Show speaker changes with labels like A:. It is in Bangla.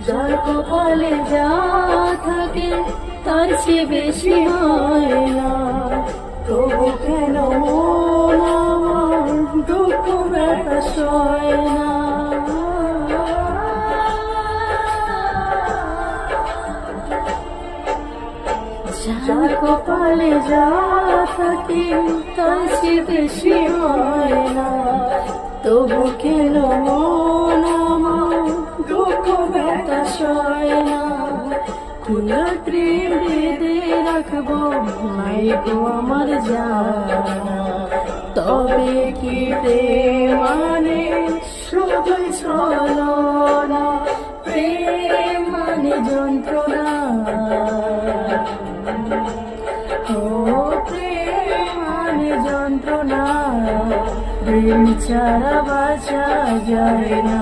A: যার কপালে যা থাকে তার চেয়ে বেশি হয় না, তবু কেন মন আমার দুঃখ ব্যথা সয় না। যার কপালে যা থাকে তার চেয়ে বেশি হয় না, তবু কেন মন আমার দুঃখ ব্যথা সয় না। খুলে প্রেম বেঁধে রাখবো নাই গো আমার জানা, তবে কি প্রেম মানে শুধুই ছলনা, প্রেম মানে যন্ত্রণা। ও প্রেম মানে যন্ত্রণা, প্রেম ছাড়া বাঁচা যায় না।